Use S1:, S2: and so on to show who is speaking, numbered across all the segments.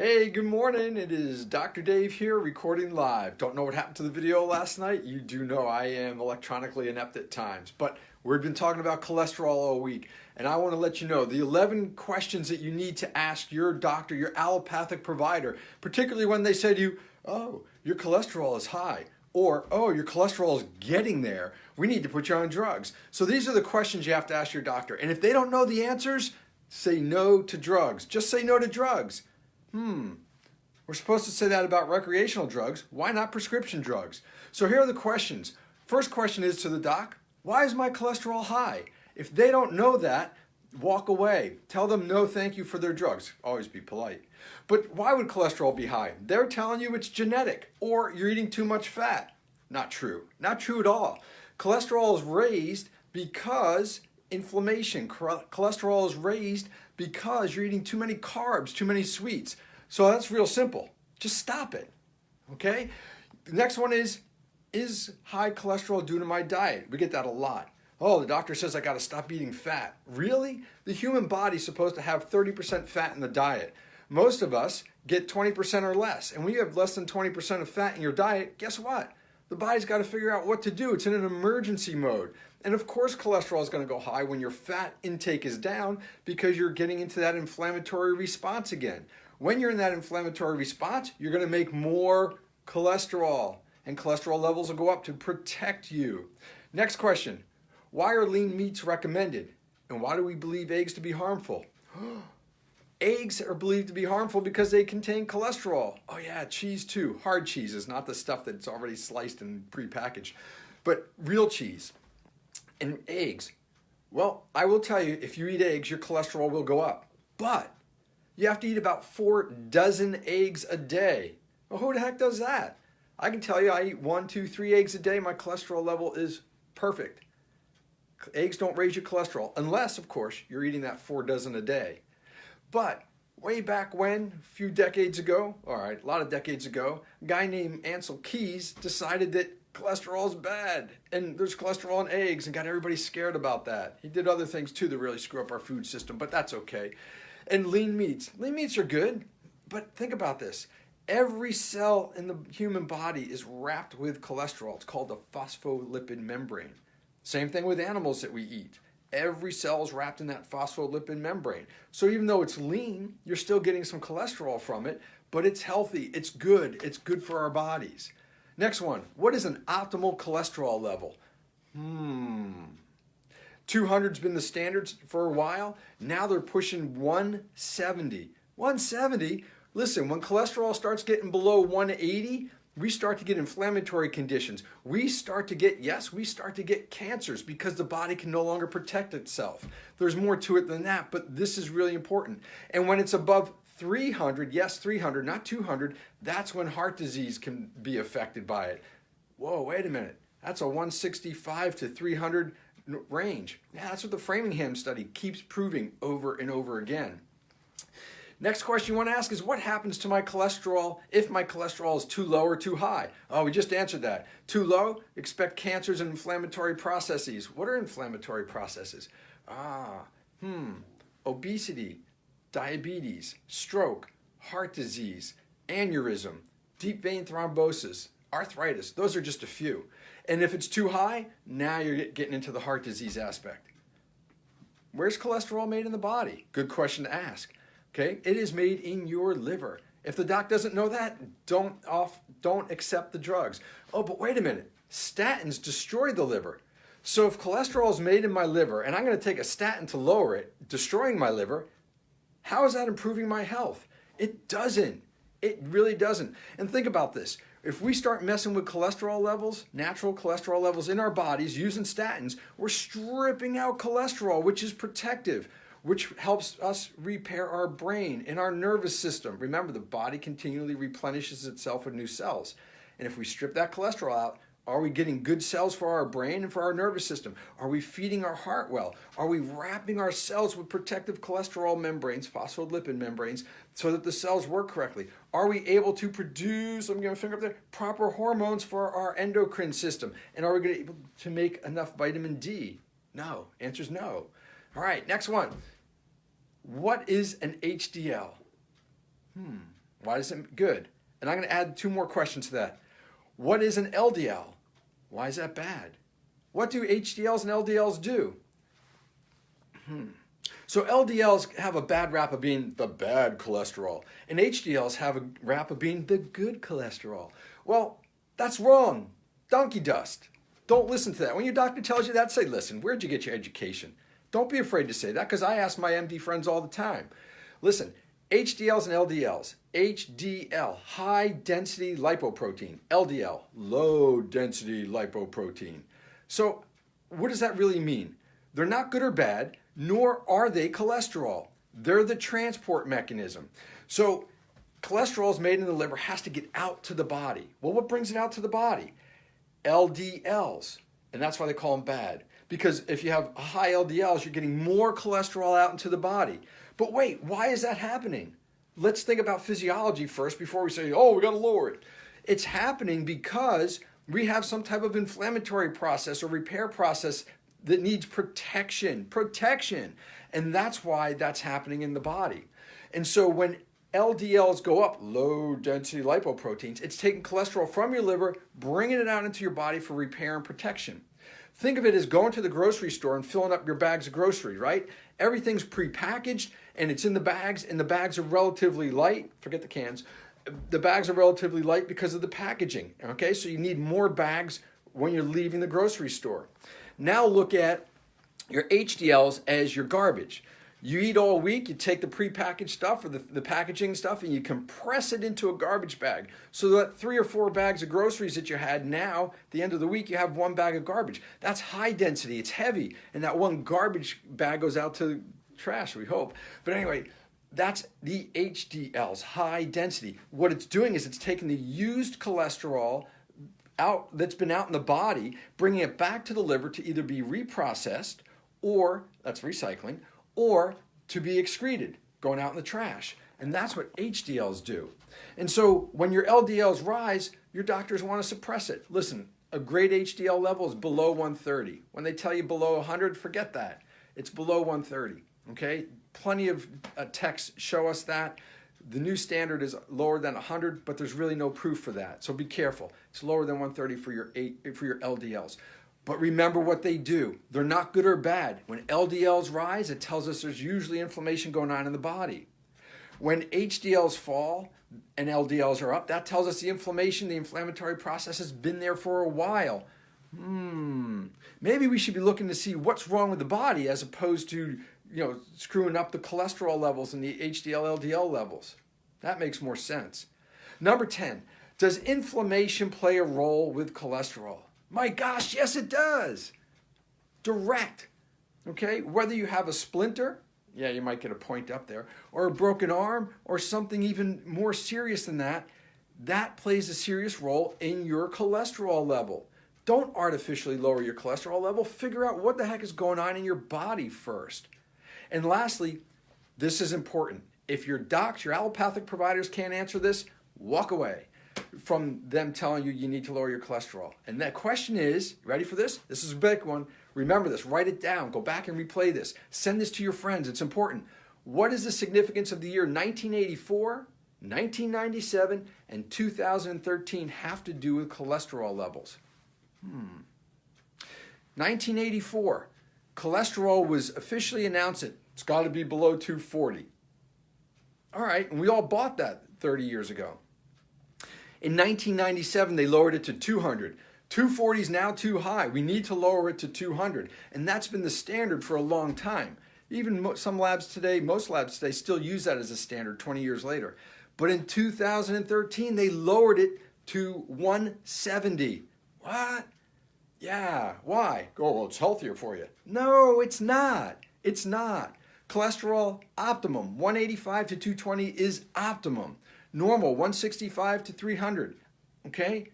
S1: Hey, good morning. It is Dr. Dave here recording live. Don't know what happened to the video last night. You do know I am electronically inept at times, but we've been talking about cholesterol all week, and I want to let you know the 11 questions that you need to ask your doctor, your allopathic provider, particularly when they say to you, oh, your cholesterol is high, or oh, your cholesterol is getting there. We need to put you on drugs. So these are the questions you have to ask your doctor, and if they don't know the answers, say no to drugs. Just say no to drugs. We're supposed to say that about recreational drugs. Why not prescription drugs? So here are the questions. First question is to the doc, why is my cholesterol high? If they don't know that, walk away. Tell them no thank you for their drugs. Always be polite. But why would cholesterol be high? They're telling you it's genetic or you're eating too much fat. Not true. Not true at all. Cholesterol is raised because inflammation. Cholesterol is raised because you're eating too many carbs, too many sweets. So that's real simple. Just stop it, okay? The next one is high cholesterol due to my diet? We get that a lot. Oh, the doctor says I gotta stop eating fat. Really? The human body's supposed to have 30% fat in the diet. Most of us get 20% or less. And when you have less than 20% of fat in your diet, guess what? The body's got to figure out what to do. It's in an emergency mode. And of course, cholesterol is going to go high when your fat intake is down because you're getting into that inflammatory response again. When you're in that inflammatory response, you're going to make more cholesterol, and cholesterol levels will go up to protect you. Next question, why are lean meats recommended? And why do we believe eggs to be harmful? Eggs are believed to be harmful because they contain cholesterol. Oh yeah, cheese too. Hard cheese is not the stuff that's already sliced and prepackaged, but real cheese and eggs. Well, I will tell you, if you eat eggs, your cholesterol will go up, but you have to eat about 4 dozen eggs a day. Well, who the heck does that? I can tell you I eat 1, 2, 3 eggs a day. My cholesterol level is perfect. Eggs don't raise your cholesterol unless, of course, you're eating that 4 dozen a day. But way back when, a few decades ago, all right, a lot of decades ago, a guy named Ancel Keys decided that cholesterol is bad and there's cholesterol in eggs and got everybody scared about that. He did other things too that really screw up our food system, but that's okay. And lean meats. Lean meats are good, but think about this. Every cell in the human body is wrapped with cholesterol. It's called the phospholipid membrane. Same thing with animals that we eat. Every cell is wrapped in that phospholipid membrane. So even though it's lean, you're still getting some cholesterol from it, but it's healthy, it's good for our bodies. Next one, what is an optimal cholesterol level? 200's been the standard for a while. Now they're pushing 170. 170? Listen, when cholesterol starts getting below 180, we start to get inflammatory conditions. We start to get cancers because the body can no longer protect itself. There's more to it than that, but this is really important. And when it's above 300, yes, 300, not 200, that's when heart disease can be affected by it. Whoa, wait a minute. That's a 165 to 300 range. Yeah, that's what the Framingham study keeps proving over and over again. Next question you want to ask is, what happens to my cholesterol if my cholesterol is too low or too high? Oh, we just answered that. Too low, expect cancers and inflammatory processes. What are inflammatory processes? Obesity, diabetes, stroke, heart disease, aneurysm, deep vein thrombosis, arthritis. Those are just a few. And if it's too high, now you're getting into the heart disease aspect. Where's cholesterol made in the body? Good question to ask. Okay, it is made in your liver. If the doc doesn't know that, don't accept the drugs. Oh, but wait a minute. Statins destroy the liver. So if cholesterol is made in my liver and I'm going to take a statin to lower it, destroying my liver, how is that improving my health? It doesn't. It really doesn't. And think about this. If we start messing with cholesterol levels, natural cholesterol levels in our bodies using statins, we're stripping out cholesterol, which is protective, which helps us repair our brain and our nervous system. Remember, the body continually replenishes itself with new cells. And if we strip that cholesterol out, are we getting good cells for our brain and for our nervous system? Are we feeding our heart well? Are we wrapping our cells with protective cholesterol membranes, phospholipid membranes, so that the cells work correctly? Are we able to produce, I'm giving a finger up there, proper hormones for our endocrine system? And are we able to make enough vitamin D? No. Answer is no. All right, next one. What is an HDL? Why is it good? And I'm going to add 2 more questions to that. What is an LDL? Why is that bad? What do HDLs and LDLs do? So LDLs have a bad rap of being the bad cholesterol, and HDLs have a rap of being the good cholesterol. Well, that's wrong. Donkey dust. Don't listen to that. When your doctor tells you that, say, listen, where'd you get your education? Don't be afraid to say that, because I ask my MD friends all the time. Listen, HDLs and LDLs. HDL, high density lipoprotein. LDL, low density lipoprotein. So what does that really mean? They're not good or bad, nor are they cholesterol. They're the transport mechanism. So cholesterol is made in the liver, has to get out to the body. Well, what brings it out to the body? LDLs, and that's why they call them bad. Because if you have high LDLs, you're getting more cholesterol out into the body. But wait, why is that happening? Let's think about physiology first before we say, oh, we got to lower it. It's happening because we have some type of inflammatory process or repair process that needs protection. And that's why that's happening in the body. And so when LDLs go up, low density lipoproteins, it's taking cholesterol from your liver, bringing it out into your body for repair and protection. Think of it as going to the grocery store and filling up your bags of groceries, right? Everything's prepackaged and it's in the bags, and the bags are relatively light. Forget the cans. The bags are relatively light because of the packaging, okay? So you need more bags when you're leaving the grocery store. Now look at your HDLs as your garbage. You eat all week, you take the prepackaged stuff or the packaging stuff and you compress it into a garbage bag. So that 3 or 4 bags of groceries that you had, now, at the end of the week, you have 1 bag of garbage. That's high density, it's heavy, and that 1 garbage bag goes out to trash, we hope. But anyway, that's the HDLs, high density. What it's doing is it's taking the used cholesterol out that's been out in the body, bringing it back to the liver to either be reprocessed, or, that's recycling, or to be excreted, going out in the trash. And that's what HDLs do. And so when your LDLs rise, your doctors want to suppress it. Listen, a great HDL level is below 130. When they tell you below 100, forget that. It's below 130, okay? Plenty of texts show us that. The new standard is lower than 100, but there's really no proof for that. So be careful. It's lower than 130 for your LDLs. But remember what they do. They're not good or bad. When LDLs rise, it tells us there's usually inflammation going on in the body. When HDLs fall and LDLs are up, that tells us the inflammatory process has been there for a while. Maybe we should be looking to see what's wrong with the body as opposed to, screwing up the cholesterol levels and the HDL, LDL levels. That makes more sense. Number 10, does inflammation play a role with cholesterol? My gosh, yes it does. Direct, okay? Whether you have a splinter, yeah, you might get a point up there, or a broken arm, or something even more serious than that, that plays a serious role in your cholesterol level. Don't artificially lower your cholesterol level. Figure out what the heck is going on in your body first. And lastly, this is important. If your docs, your allopathic providers can't answer this, walk away from them telling you need to lower your cholesterol. And that question is, ready for this? This is a big one. Remember this, write it down, go back and replay this. Send this to your friends, it's important. What is the significance of the year 1984, 1997, and 2013 have to do with cholesterol levels? 1984, cholesterol was officially announced that it's got to be below 240. All right, and we all bought that 30 years ago. In 1997, they lowered it to 200. 240 is now too high. We need to lower it to 200. And that's been the standard for a long time. Even some labs today, most labs today still use that as a standard 20 years later. But in 2013, they lowered it to 170. What? Yeah, why? Oh, well, it's healthier for you. No, it's not. It's not. Cholesterol, optimum. 185 to 220 is optimum. Normal, 165 to 300, okay?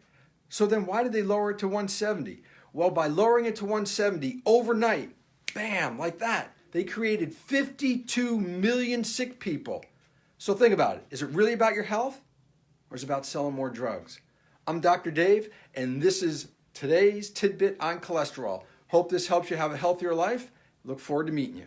S1: So then why did they lower it to 170? Well, by lowering it to 170 overnight, bam, like that, they created 52 million sick people. So think about it. Is it really about your health, or is it about selling more drugs? I'm Dr. Dave, and this is today's tidbit on cholesterol. Hope this helps you have a healthier life. Look forward to meeting you.